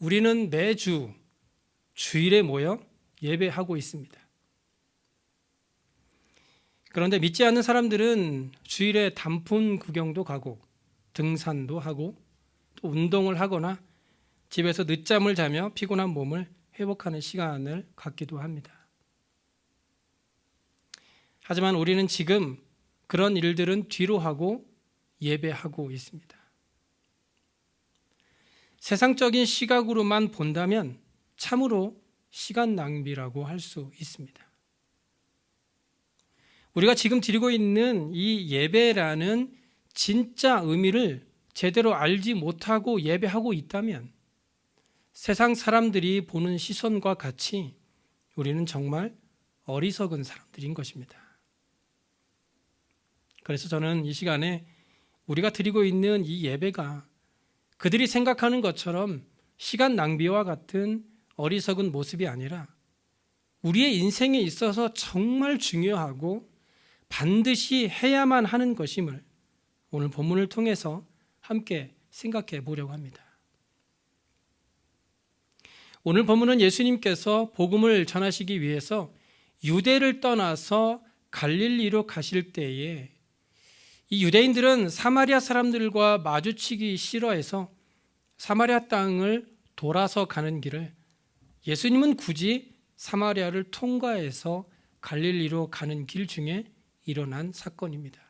우리는 매주 주일에 모여 예배하고 있습니다. 그런데 믿지 않는 사람들은 주일에 단풍 구경도 가고 등산도 하고 또 운동을 하거나 집에서 늦잠을 자며 피곤한 몸을 회복하는 시간을 갖기도 합니다. 하지만 우리는 지금 그런 일들은 뒤로 하고 예배하고 있습니다. 세상적인 시각으로만 본다면 참으로 시간 낭비라고 할 수 있습니다. 우리가 지금 드리고 있는 이 예배라는 진짜 의미를 제대로 알지 못하고 예배하고 있다면 세상 사람들이 보는 시선과 같이 우리는 정말 어리석은 사람들인 것입니다. 그래서 저는 이 시간에 우리가 드리고 있는 이 예배가 그들이 생각하는 것처럼 시간 낭비와 같은 어리석은 모습이 아니라 우리의 인생에 있어서 정말 중요하고 반드시 해야만 하는 것임을 오늘 본문을 통해서 함께 생각해 보려고 합니다. 오늘 본문은 예수님께서 복음을 전하시기 위해서 유대를 떠나서 갈릴리로 가실 때에 이 유대인들은 사마리아 사람들과 마주치기 싫어해서 사마리아 땅을 돌아서 가는 길을 예수님은 굳이 사마리아를 통과해서 갈릴리로 가는 길 중에 일어난 사건입니다.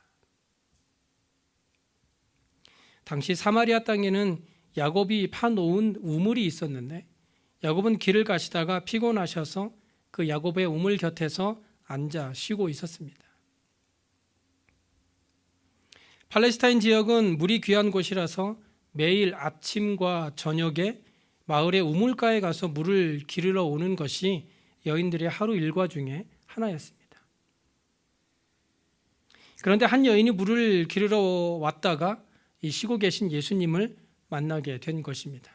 당시 사마리아 땅에는 야곱이 파놓은 우물이 있었는데 야곱은 길을 가시다가 피곤하셔서 그 야곱의 우물 곁에서 앉아 쉬고 있었습니다. 팔레스타인 지역은 물이 귀한 곳이라서 매일 아침과 저녁에 마을의 우물가에 가서 물을 기르러 오는 것이 여인들의 하루 일과 중에 하나였습니다. 그런데 한 여인이 물을 기르러 왔다가 이 쉬고 계신 예수님을 만나게 된 것입니다.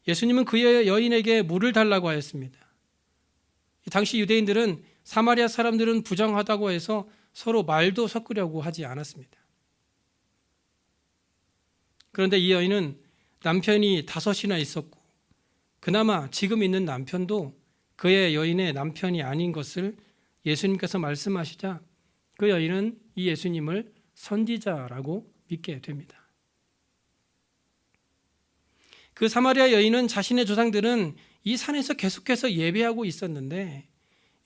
예수님은 그 여인에게 물을 달라고 하였습니다. 당시 유대인들은 사마리아 사람들은 부정하다고 해서 서로 말도 섞으려고 하지 않았습니다. 그런데 이 여인은 남편이 5이나 있었고 그나마 지금 있는 남편도 그의 여인의 남편이 아닌 것을 예수님께서 말씀하시자 그 여인은 이 예수님을 선지자라고 믿게 됩니다. 그 사마리아 여인은 자신의 조상들은 이 산에서 계속해서 예배하고 있었는데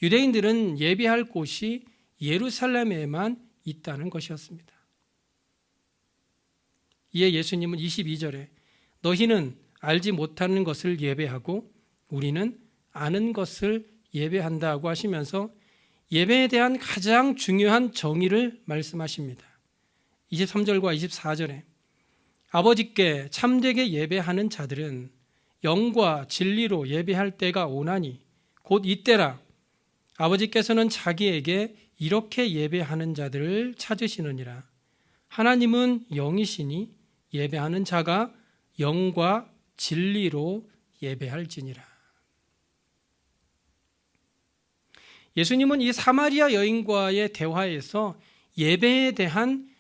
유대인들은 예배할 곳이 예루살렘에만 있다는 것이었습니다. 이에 예수님은 22절에 너희는 알지 못하는 것을 예배하고 우리는 아는 것을 예배한다고 하시면서 예배에 대한 가장 중요한 정의를 말씀하십니다. 23절과 24절에 아버지께 참되게 예배하는 자들은 영과 진리로 예배할 때가 오나니 곧 이때라. 아버지께서는 자기에게 이렇게 예배하는 자들을 찾으시느니라. 하나님은 영이시니 예배하는 자가 영과 진리로 예배할지니라. 예수님은 이 사마리아 여인과의 대화에서 예배에 대한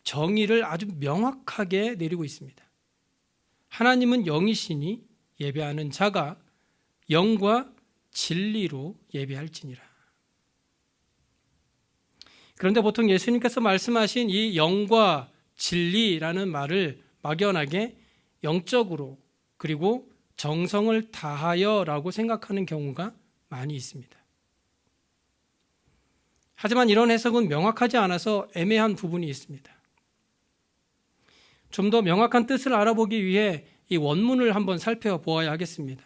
정의를 아주 명확하게 내리고 있습니다. 하나님은 영이시니 예배하는 자가 영과 진리로 예배할지니라. 그런데 보통 예수님께서 말씀하신 이 영과 진리라는 말을 막연하게 영적으로 그리고 정성을 다하여라고 생각하는 경우가 많이 있습니다. 하지만 이런 해석은 명확하지 않아서 애매한 부분이 있습니다. 좀 더 명확한 뜻을 알아보기 위해 이 원문을 한번 살펴보아야 하겠습니다.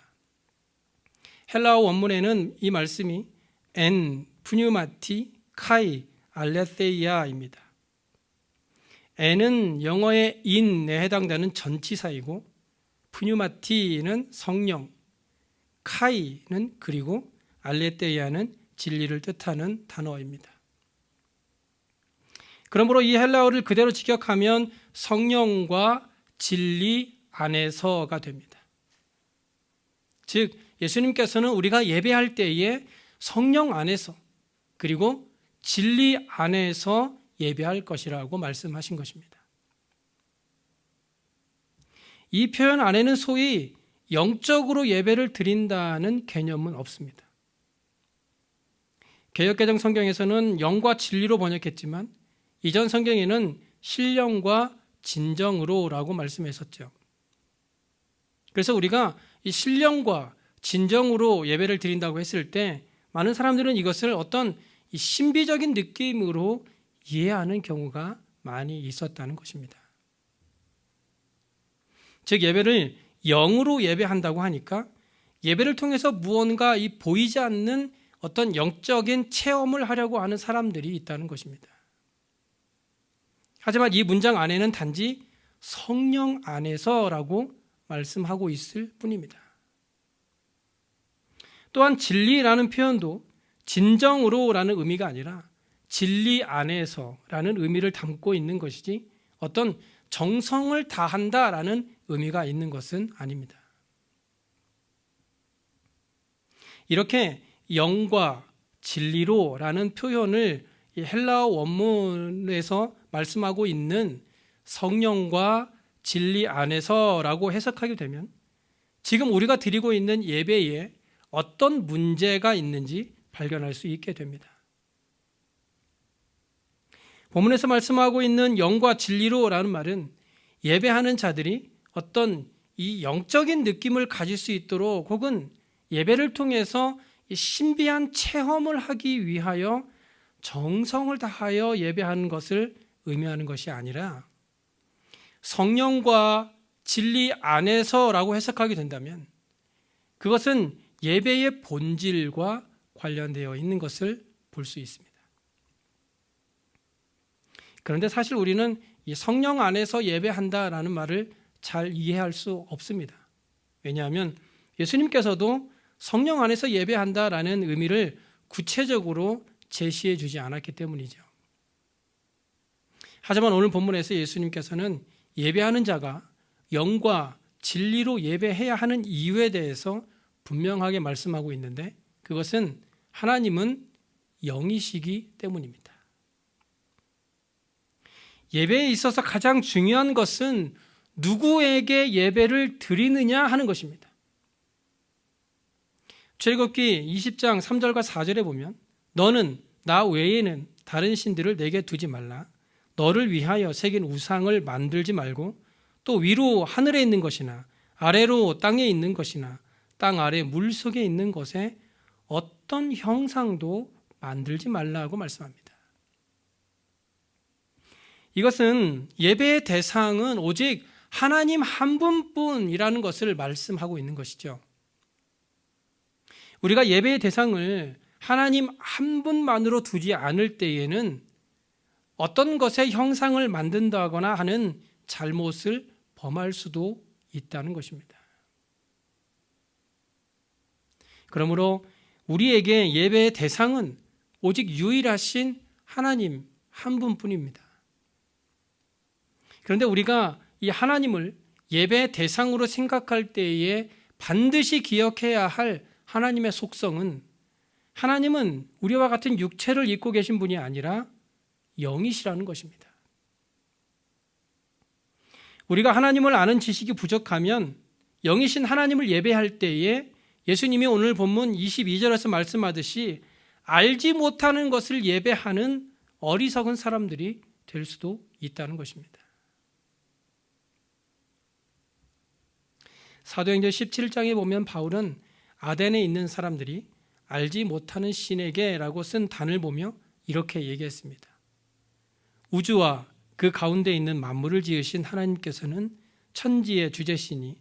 헬라어 원문에는 이 말씀이 엔 푸뉴마티 카이 알레세이아입니다. 엔은 영어의 in에 해당되는 전치사이고 푸뉴마티는 성령, 카이는 그리고 알레테이아는 진리를 뜻하는 단어입니다. 그러므로 이 헬라어를 그대로 직역하면 성령과 진리 안에서가 됩니다. 즉 예수님께서는 우리가 예배할 때에 성령 안에서 그리고 진리 안에서 예배할 것이라고 말씀하신 것입니다. 이 표현 안에는 소위 영적으로 예배를 드린다는 개념은 없습니다. 개역개정 성경에서는 영과 진리로 번역했지만 이전 성경에는 신령과 진정으로라고 말씀했었죠. 그래서 우리가 이 신령과 진정으로 예배를 드린다고 했을 때 많은 사람들은 이것을 어떤 이 신비적인 느낌으로 이해하는 경우가 많이 있었다는 것입니다. 즉 예배를 영으로 예배한다고 하니까 예배를 통해서 무언가 이 보이지 않는 어떤 영적인 체험을 하려고 하는 사람들이 있다는 것입니다. 하지만 이 문장 안에는 단지 성령 안에서라고 말씀하고 있을 뿐입니다. 또한 진리라는 표현도 진정으로라는 의미가 아니라 진리 안에서라는 의미를 담고 있는 것이지 어떤 정성을 다한다라는 의미가 있는 것은 아닙니다. 이렇게 영과 진리로라는 표현을 헬라어 원문에서 말씀하고 있는 성령과 진리 안에서라고 해석하게 되면 지금 우리가 드리고 있는 예배에 어떤 문제가 있는지 발견할 수 있게 됩니다. 본문에서 말씀하고 있는 영과 진리로라는 말은 예배하는 자들이 어떤 이 영적인 느낌을 가질 수 있도록 혹은 예배를 통해서 신비한 체험을 하기 위하여 정성을 다하여 예배하는 것을 의미하는 것이 아니라 성령과 진리 안에서라고 해석하게 된다면 그것은 예배의 본질과 관련되어 있는 것을 볼 수 있습니다. 그런데 사실 우리는 이 성령 안에서 예배한다라는 말을 잘 이해할 수 없습니다. 왜냐하면 예수님께서도 성령 안에서 예배한다라는 의미를 구체적으로 제시해 주지 않았기 때문이죠. 하지만 오늘 본문에서 예수님께서는 예배하는 자가 영과 진리로 예배해야 하는 이유에 대해서 분명하게 말씀하고 있는데 그것은 하나님은 영이시기 때문입니다. 예배에 있어서 가장 중요한 것은 누구에게 예배를 드리느냐 하는 것입니다. 출애굽기 20장 3절과 4절에 보면 너는 나 외에는 다른 신들을 내게 두지 말라. 너를 위하여 새긴 우상을 만들지 말고 또 위로 하늘에 있는 것이나 아래로 땅에 있는 것이나 땅 아래 물속에 있는 것에 어떤 형상도 만들지 말라고 말씀합니다. 이것은 예배의 대상은 오직 하나님 한 분뿐이라는 것을 말씀하고 있는 것이죠. 우리가 예배의 대상을 하나님 한 분만으로 두지 않을 때에는 어떤 것의 형상을 만든다거나 하는 잘못을 범할 수도 있다는 것입니다. 그러므로 우리에게 예배의 대상은 오직 유일하신 하나님 한 분뿐입니다. 그런데 우리가 이 하나님을 예배의 대상으로 생각할 때에 반드시 기억해야 할 하나님의 속성은 하나님은 우리와 같은 육체를 입고 계신 분이 아니라 영이시라는 것입니다. 우리가 하나님을 아는 지식이 부족하면 영이신 하나님을 예배할 때에 예수님이 오늘 본문 22절에서 말씀하듯이 알지 못하는 것을 예배하는 어리석은 사람들이 될 수도 있다는 것입니다. 사도행전 17장에 보면 바울은 아덴에 있는 사람들이 알지 못하는 신에게라고 쓴 단을 보며 이렇게 얘기했습니다. 우주와 그 가운데 있는 만물을 지으신 하나님께서는 천지의 주제시니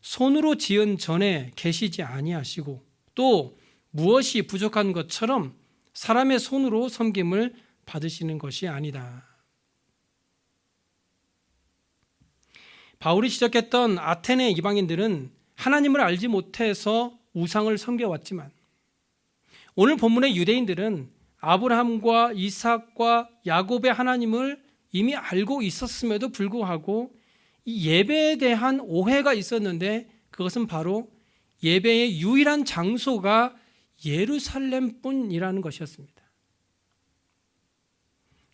손으로 지은 전에 계시지 아니하시고 또 무엇이 부족한 것처럼 사람의 손으로 섬김을 받으시는 것이 아니다. 바울이 지적했던 아테네 이방인들은 하나님을 알지 못해서 우상을 섬겨왔지만 오늘 본문의 유대인들은 아브라함과 이삭과 야곱의 하나님을 이미 알고 있었음에도 불구하고 이 예배에 대한 오해가 있었는데 그것은 바로 예배의 유일한 장소가 예루살렘뿐이라는 것이었습니다.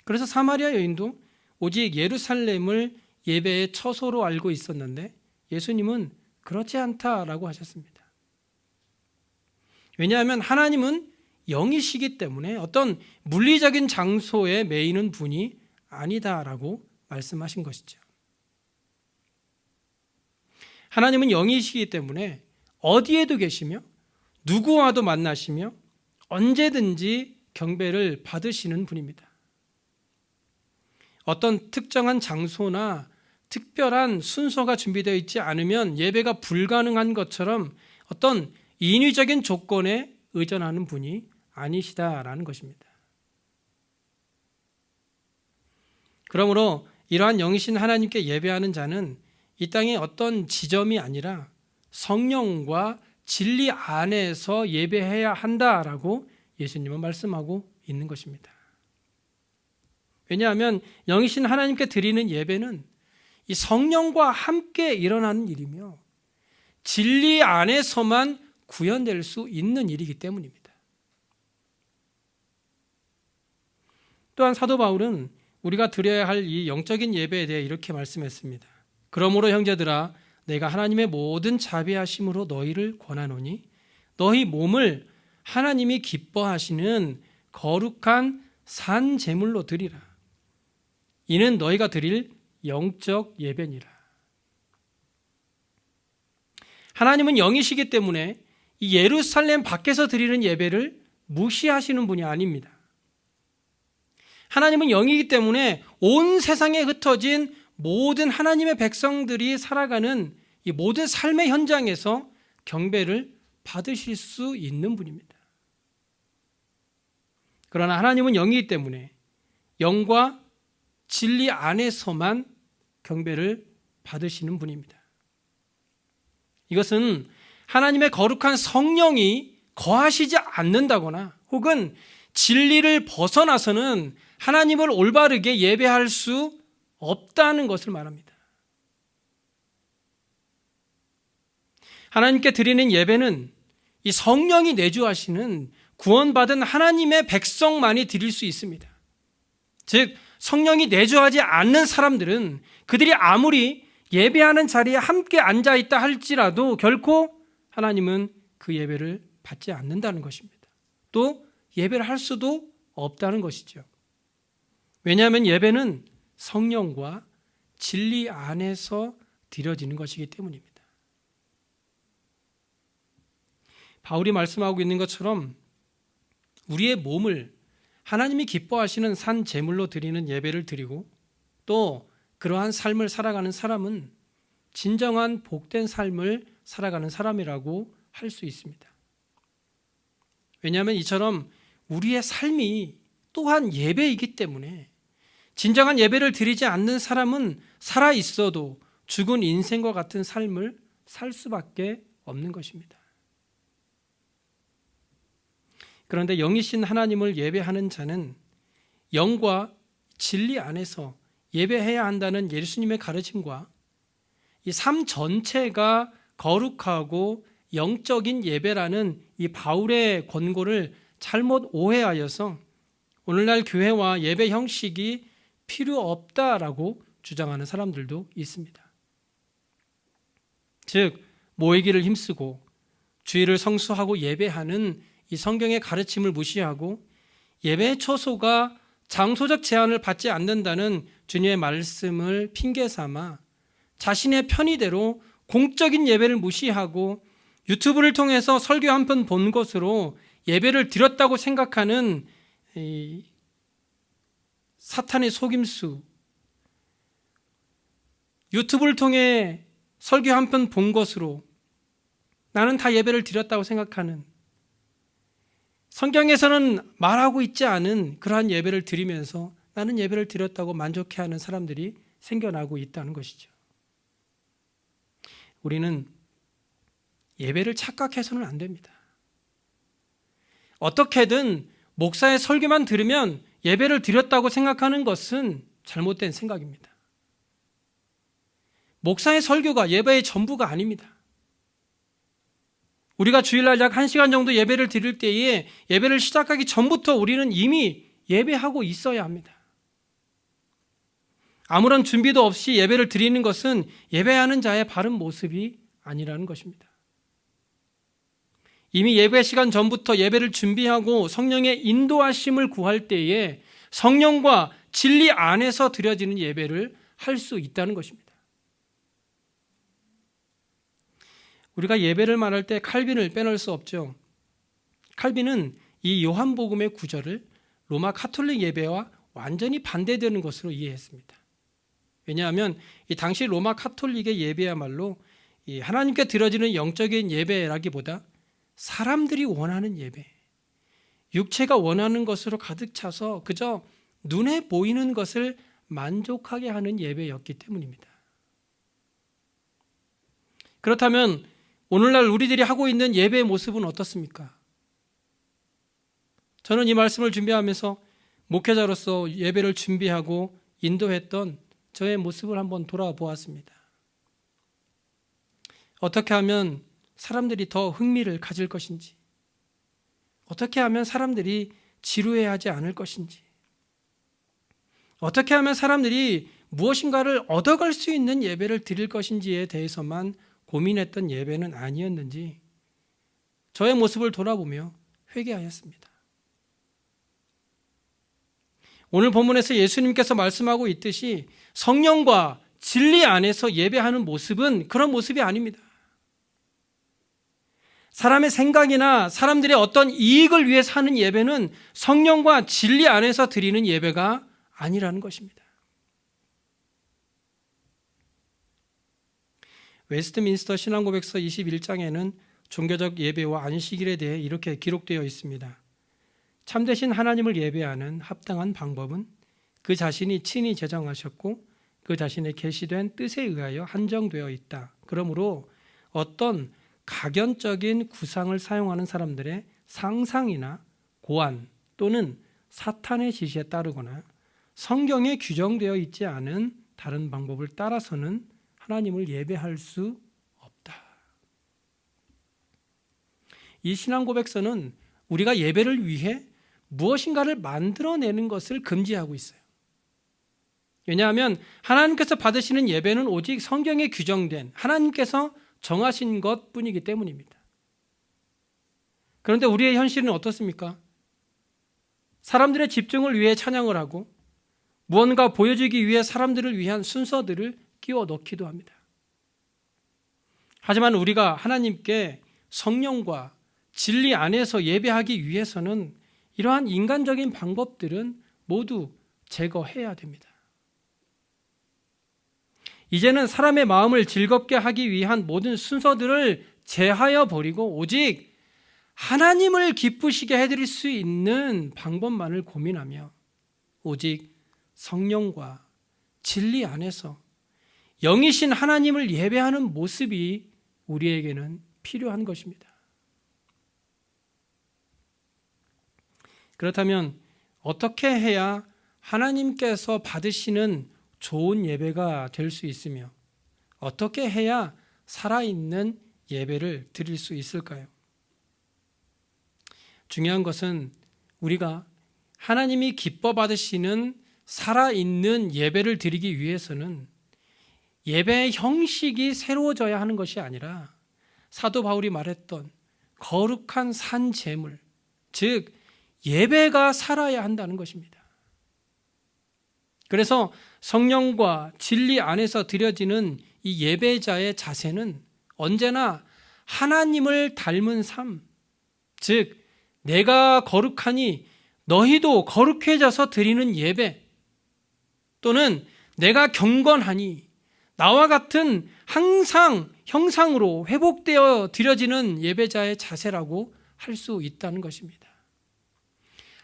그래서 사마리아 여인도 오직 예루살렘을 예배의 처소로 알고 있었는데 예수님은 그렇지 않다라고 하셨습니다. 왜냐하면 하나님은 영이시기 때문에 어떤 물리적인 장소에 매이는 분이 아니다라고 말씀하신 것이죠. 하나님은 영이시기 때문에 어디에도 계시며 누구와도 만나시며 언제든지 경배를 받으시는 분입니다. 어떤 특정한 장소나 특별한 순서가 준비되어 있지 않으면 예배가 불가능한 것처럼 어떤 인위적인 조건에 의존하는 분이 아니시다라는 것입니다. 그러므로 이러한 영이신 하나님께 예배하는 자는 이 땅의 어떤 지점이 아니라 성령과 진리 안에서 예배해야 한다라고 예수님은 말씀하고 있는 것입니다. 왜냐하면 영이신 하나님께 드리는 예배는 이 성령과 함께 일어나는 일이며 진리 안에서만 구현될 수 있는 일이기 때문입니다. 또한 사도 바울은 우리가 드려야 할 이 영적인 예배에 대해 이렇게 말씀했습니다. 그러므로 형제들아 내가 하나님의 모든 자비하심으로 너희를 권하노니 너희 몸을 하나님이 기뻐하시는 거룩한 산 제물로 드리라. 이는 너희가 드릴 영적 예배니라. 하나님은 영이시기 때문에 이 예루살렘 밖에서 드리는 예배를 무시하시는 분이 아닙니다. 하나님은 영이기 때문에 온 세상에 흩어진 모든 하나님의 백성들이 살아가는 이 모든 삶의 현장에서 경배를 받으실 수 있는 분입니다. 그러나 하나님은 영이기 때문에 영과 진리 안에서만 경배를 받으시는 분입니다. 이것은 하나님의 거룩한 성령이 거하시지 않는다거나 혹은 진리를 벗어나서는 하나님을 올바르게 예배할 수 없다는 것을 말합니다. 하나님께 드리는 예배는 이 성령이 내주하시는 구원받은 하나님의 백성만이 드릴 수 있습니다. 즉 성령이 내주하지 않는 사람들은 그들이 아무리 예배하는 자리에 함께 앉아있다 할지라도 결코 하나님은 그 예배를 받지 않는다는 것입니다. 또 예배를 할 수도 없다는 것이죠. 왜냐하면 예배는 성령과 진리 안에서 드려지는 것이기 때문입니다. 바울이 말씀하고 있는 것처럼 우리의 몸을 하나님이 기뻐하시는 산 제물로 드리는 예배를 드리고 또 그러한 삶을 살아가는 사람은 진정한 복된 삶을 살아가는 사람이라고 할 수 있습니다. 왜냐하면 이처럼 우리의 삶이 또한 예배이기 때문에 진정한 예배를 드리지 않는 사람은 살아 있어도 죽은 인생과 같은 삶을 살 수밖에 없는 것입니다. 그런데 영이신 하나님을 예배하는 자는 영과 진리 안에서 예배해야 한다는 예수님의 가르침과 이 삶 전체가 거룩하고 영적인 예배라는 이 바울의 권고를 잘못 오해하여서 오늘날 교회와 예배 형식이 필요 없다라고 주장하는 사람들도 있습니다. 즉 모이기를 힘쓰고 주일을 성수하고 예배하는 이 성경의 가르침을 무시하고 예배의 초소가 장소적 제한을 받지 않는다는 주님의 말씀을 핑계 삼아 자신의 편의대로 공적인 예배를 무시하고 유튜브를 통해서 설교 한 편 본 것으로 예배를 드렸다고 생각하는 이 사탄의 속임수, 유튜브를 통해 설교 한 편 본 것으로 나는 다 예배를 드렸다고 생각하는, 성경에서는 말하고 있지 않은 그러한 예배를 드리면서 나는 예배를 드렸다고 만족해하는 사람들이 생겨나고 있다는 것이죠. 우리는 예배를 착각해서는 안 됩니다. 어떻게든 목사의 설교만 들으면 예배를 드렸다고 생각하는 것은 잘못된 생각입니다. 목사의 설교가 예배의 전부가 아닙니다. 우리가 주일날 약 1시간 정도 예배를 드릴 때에 예배를 시작하기 전부터 우리는 이미 예배하고 있어야 합니다. 아무런 준비도 없이 예배를 드리는 것은 예배하는 자의 바른 모습이 아니라는 것입니다. 이미 예배 시간 전부터 예배를 준비하고 성령의 인도하심을 구할 때에 성령과 진리 안에서 드려지는 예배를 할 수 있다는 것입니다. 우리가 예배를 말할 때 칼빈을 빼놓을 수 없죠. 칼빈은 이 요한복음의 구절을 로마 가톨릭 예배와 완전히 반대되는 것으로 이해했습니다. 왜냐하면 이 당시 로마 가톨릭의 예배야말로 이 하나님께 드려지는 영적인 예배라기보다 사람들이 원하는 예배, 육체가 원하는 것으로 가득 차서 그저 눈에 보이는 것을 만족하게 하는 예배였기 때문입니다. 그렇다면 오늘날 우리들이 하고 있는 예배의 모습은 어떻습니까? 저는 이 말씀을 준비하면서 목회자로서 예배를 준비하고 인도했던 저의 모습을 한번 돌아보았습니다. 어떻게 하면 사람들이 더 흥미를 가질 것인지, 어떻게 하면 사람들이 지루해하지 않을 것인지, 어떻게 하면 사람들이 무엇인가를 얻어갈 수 있는 예배를 드릴 것인지에 대해서만 고민했던 예배는 아니었는지 저의 모습을 돌아보며 회개하였습니다. 오늘 본문에서 예수님께서 말씀하고 있듯이 성령과 진리 안에서 예배하는 모습은 그런 모습이 아닙니다. 사람의 생각이나 사람들의 어떤 이익을 위해서 하는 예배는 성령과 진리 안에서 드리는 예배가 아니라는 것입니다. 웨스트민스터 신앙고백서 21장에는 종교적 예배와 안식일에 대해 이렇게 기록되어 있습니다. 참되신 하나님을 예배하는 합당한 방법은 그 자신이 친히 제정하셨고 그 자신의 계시된 뜻에 의하여 한정되어 있다. 그러므로 어떤 가견적인 구상을 사용하는 사람들의 상상이나 고안 또는 사탄의 지시에 따르거나 성경에 규정되어 있지 않은 다른 방법을 따라서는 하나님을 예배할 수 없다. 이 신앙 고백서는 우리가 예배를 위해 무엇인가를 만들어내는 것을 금지하고 있어요. 왜냐하면 하나님께서 받으시는 예배는 오직 성경에 규정된 하나님께서 정하신 것뿐이기 때문입니다. 그런데 우리의 현실은 어떻습니까? 사람들의 집중을 위해 찬양을 하고 무언가 보여주기 위해 사람들을 위한 순서들을 끼워 넣기도 합니다. 하지만 우리가 하나님께 성령과 진리 안에서 예배하기 위해서는 이러한 인간적인 방법들은 모두 제거해야 됩니다. 이제는 사람의 마음을 즐겁게 하기 위한 모든 순서들을 제하여 버리고 오직 하나님을 기쁘시게 해드릴 수 있는 방법만을 고민하며 오직 성령과 진리 안에서 영이신 하나님을 예배하는 모습이 우리에게는 필요한 것입니다. 그렇다면 어떻게 해야 하나님께서 받으시는 좋은 예배가 될 수 있으며 어떻게 해야 살아있는 예배를 드릴 수 있을까요? 중요한 것은 우리가 하나님이 기뻐 받으시는 살아있는 예배를 드리기 위해서는 예배의 형식이 새로워져야 하는 것이 아니라 사도 바울이 말했던 거룩한 산 제물, 즉 예배가 살아야 한다는 것입니다. 그래서 성령과 진리 안에서 드려지는 이 예배자의 자세는 언제나 하나님을 닮은 삶, 즉 내가 거룩하니 너희도 거룩해져서 드리는 예배, 또는 내가 경건하니 나와 같은 항상 형상으로 회복되어 드려지는 예배자의 자세라고 할 수 있다는 것입니다.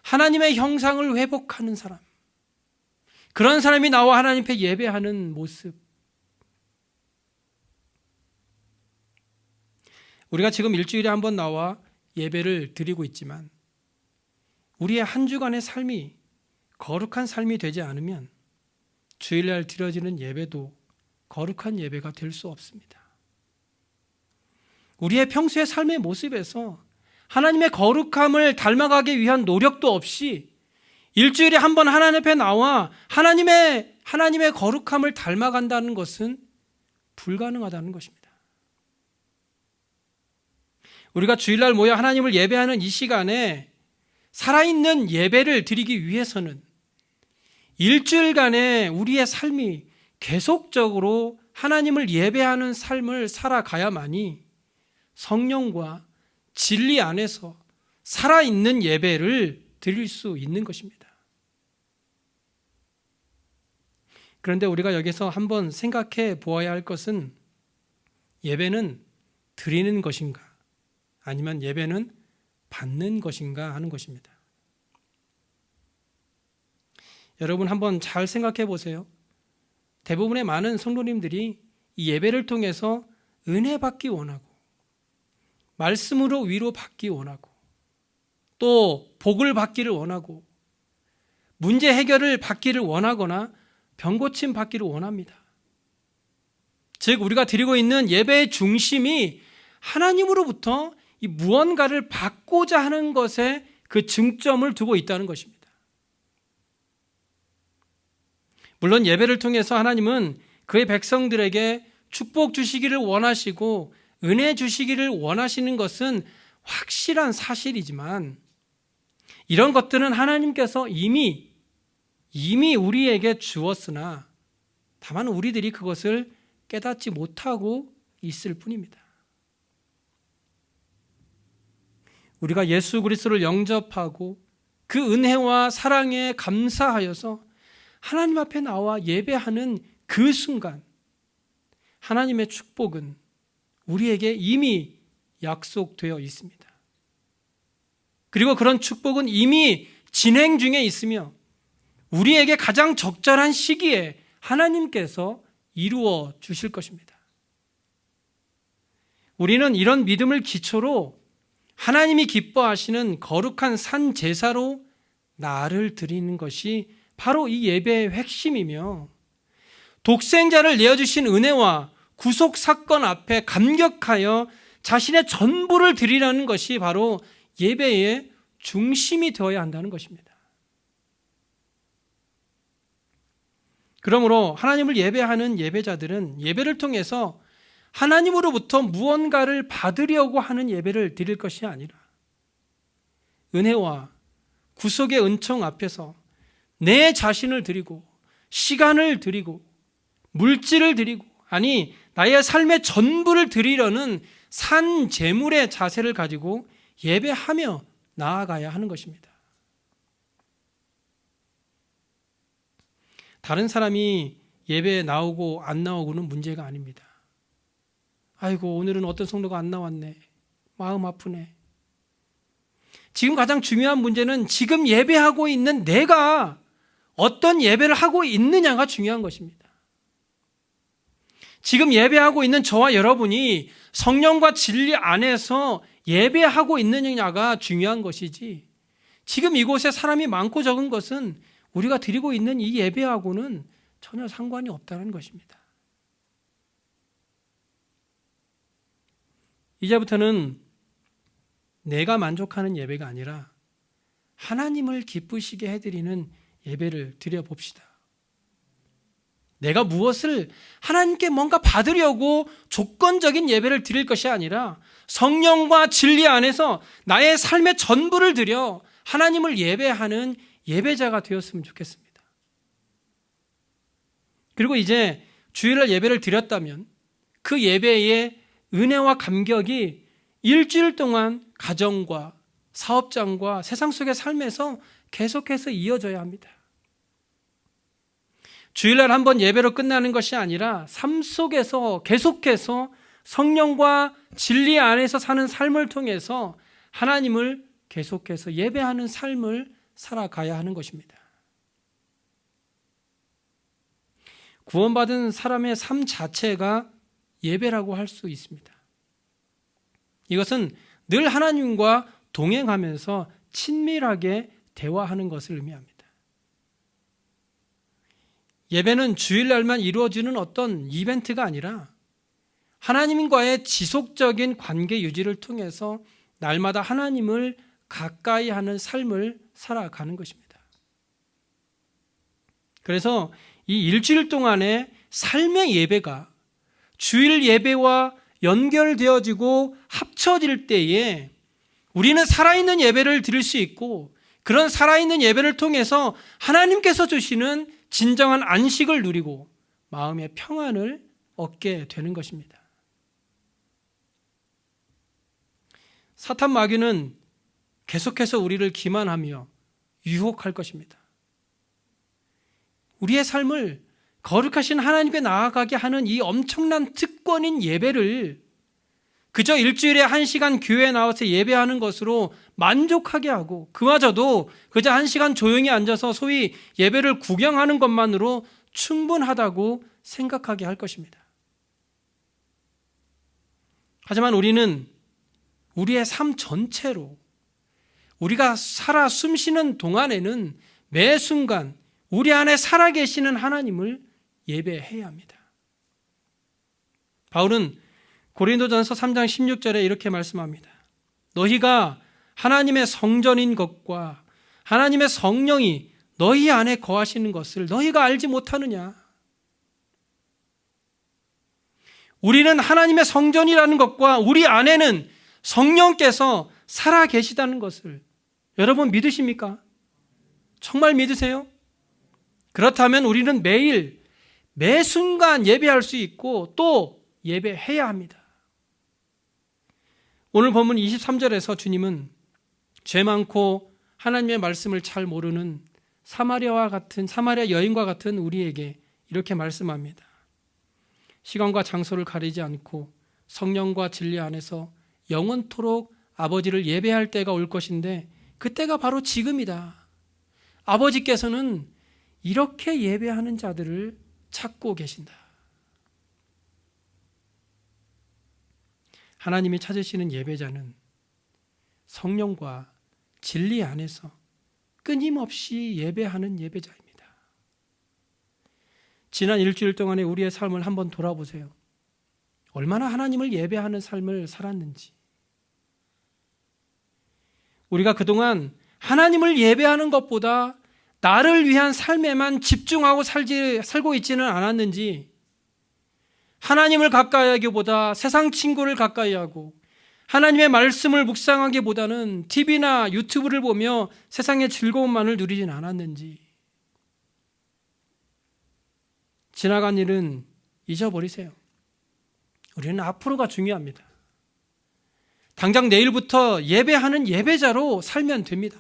하나님의 형상을 회복하는 사람, 그런 사람이 나와 하나님 앞에 예배하는 모습. 우리가 지금 일주일에 한 번 나와 예배를 드리고 있지만 우리의 한 주간의 삶이 거룩한 삶이 되지 않으면 주일날 드려지는 예배도 거룩한 예배가 될 수 없습니다. 우리의 평소의 삶의 모습에서 하나님의 거룩함을 닮아가기 위한 노력도 없이 일주일에 한 번 하나님 앞에 나와 하나님의 하나님의 거룩함을 닮아간다는 것은 불가능하다는 것입니다. 우리가 주일날 모여 하나님을 예배하는 이 시간에 살아있는 예배를 드리기 위해서는 일주일간의 우리의 삶이 계속적으로 하나님을 예배하는 삶을 살아가야만이 성령과 진리 안에서 살아있는 예배를 드릴 수 있는 것입니다. 그런데 우리가 여기서 한번 생각해 보아야 할 것은 예배는 드리는 것인가 아니면 예배는 받는 것인가 하는 것입니다. 여러분 한번 잘 생각해 보세요. 대부분의 많은 성도님들이 이 예배를 통해서 은혜 받기 원하고 말씀으로 위로 받기 원하고 또 복을 받기를 원하고 문제 해결을 받기를 원하거나 병고침 받기를 원합니다. 즉 우리가 드리고 있는 예배의 중심이 하나님으로부터 이 무언가를 받고자 하는 것에 그 중점을 두고 있다는 것입니다. 물론 예배를 통해서 하나님은 그의 백성들에게 축복 주시기를 원하시고 은혜 주시기를 원하시는 것은 확실한 사실이지만 이런 것들은 하나님께서 이미 우리에게 주었으나 다만 우리들이 그것을 깨닫지 못하고 있을 뿐입니다. 우리가 예수 그리스도를 영접하고 그 은혜와 사랑에 감사하여서 하나님 앞에 나와 예배하는 그 순간 하나님의 축복은 우리에게 이미 약속되어 있습니다. 그리고 그런 축복은 이미 진행 중에 있으며 우리에게 가장 적절한 시기에 하나님께서 이루어 주실 것입니다. 우리는 이런 믿음을 기초로 하나님이 기뻐하시는 거룩한 산 제사로 나를 드리는 것이 바로 이 예배의 핵심이며 독생자를 내어주신 은혜와 구속 사건 앞에 감격하여 자신의 전부를 드리라는 것이 바로 예배의 중심이 되어야 한다는 것입니다. 그러므로 하나님을 예배하는 예배자들은 예배를 통해서 하나님으로부터 무언가를 받으려고 하는 예배를 드릴 것이 아니라 은혜와 구속의 은총 앞에서 내 자신을 드리고 시간을 드리고 물질을 드리고 아니 나의 삶의 전부를 드리려는 산 제물의 자세를 가지고 예배하며 나아가야 하는 것입니다. 다른 사람이 예배에 나오고 안 나오고는 문제가 아닙니다. 아이고 오늘은 어떤 성도가 안 나왔네. 마음 아프네. 지금 가장 중요한 문제는 지금 예배하고 있는 내가 어떤 예배를 하고 있느냐가 중요한 것입니다. 지금 예배하고 있는 저와 여러분이 성령과 진리 안에서 예배하고 있느냐가 중요한 것이지 지금 이곳에 사람이 많고 적은 것은 우리가 드리고 있는 이 예배하고는 전혀 상관이 없다는 것입니다. 이제부터는 내가 만족하는 예배가 아니라 하나님을 기쁘시게 해드리는 예배를 드려봅시다. 내가 무엇을 하나님께 뭔가 받으려고 조건적인 예배를 드릴 것이 아니라 성령과 진리 안에서 나의 삶의 전부를 드려 하나님을 예배하는 예배자가 되었으면 좋겠습니다. 그리고 이제 주일날 예배를 드렸다면 그 예배의 은혜와 감격이 일주일 동안 가정과 사업장과 세상 속의 삶에서 계속해서 이어져야 합니다. 주일날 한번 예배로 끝나는 것이 아니라 삶 속에서 계속해서 성령과 진리 안에서 사는 삶을 통해서 하나님을 계속해서 예배하는 삶을 살아가야 하는 것입니다. 구원받은 사람의 삶 자체가 예배라고 할 수 있습니다. 이것은 늘 하나님과 동행하면서 친밀하게 대화하는 것을 의미합니다. 예배는 주일날만 이루어지는 어떤 이벤트가 아니라 하나님과의 지속적인 관계 유지를 통해서 날마다 하나님을 가까이 하는 삶을 살아가는 것입니다. 그래서 이 일주일 동안의 삶의 예배가 주일 예배와 연결되어지고 합쳐질 때에 우리는 살아있는 예배를 드릴 수 있고, 그런 살아있는 예배를 통해서 하나님께서 주시는 진정한 안식을 누리고 마음의 평안을 얻게 되는 것입니다. 사탄 마귀는 계속해서 우리를 기만하며 유혹할 것입니다. 우리의 삶을 거룩하신 하나님께 나아가게 하는 이 엄청난 특권인 예배를 그저 일주일에 1시간 교회에 나와서 예배하는 것으로 만족하게 하고, 그마저도 그저 1시간 조용히 앉아서 소위 예배를 구경하는 것만으로 충분하다고 생각하게 할 것입니다. 하지만 우리는 우리의 삶 전체로 우리가 살아 숨쉬는 동안에는 매 순간 우리 안에 살아계시는 하나님을 예배해야 합니다. 바울은 고린도전서 3장 16절에 이렇게 말씀합니다. 너희가 하나님의 성전인 것과 하나님의 성령이 너희 안에 거하시는 것을 너희가 알지 못하느냐? 우리는 하나님의 성전이라는 것과 우리 안에는 성령께서 살아 계시다는 것을 여러분 믿으십니까? 정말 믿으세요? 그렇다면 우리는 매일 매 순간 예배할 수 있고 또 예배해야 합니다. 오늘 본문 23절에서 주님은 죄 많고 하나님의 말씀을 잘 모르는 사마리아 여인과 같은 우리에게 이렇게 말씀합니다. 시간과 장소를 가리지 않고 성령과 진리 안에서 영원토록 아버지를 예배할 때가 올 것인데 그때가 바로 지금이다. 아버지께서는 이렇게 예배하는 자들을 찾고 계신다. 하나님이 찾으시는 예배자는 성령과 진리 안에서 끊임없이 예배하는 예배자입니다. 지난 일주일 동안의 우리의 삶을 한번 돌아보세요. 얼마나 하나님을 예배하는 삶을 살았는지. 우리가 그동안 하나님을 예배하는 것보다 나를 위한 삶에만 집중하고 살고 있지는 않았는지, 하나님을 가까이 하기보다 세상 친구를 가까이 하고 하나님의 말씀을 묵상하기보다는 TV나 유튜브를 보며 세상의 즐거움만을 누리진 않았는지. 지나간 일은 잊어버리세요. 우리는 앞으로가 중요합니다. 당장 내일부터 예배하는 예배자로 살면 됩니다.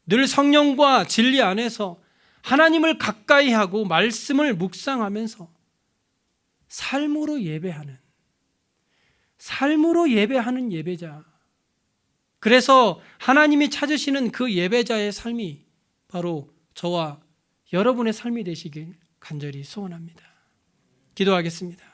늘 성령과 진리 안에서 하나님을 가까이 하고 말씀을 묵상하면서 삶으로 예배하는 예배자. 그래서 하나님이 찾으시는 그 예배자의 삶이 바로 저와 여러분의 삶이 되시길 간절히 소원합니다. 기도하겠습니다.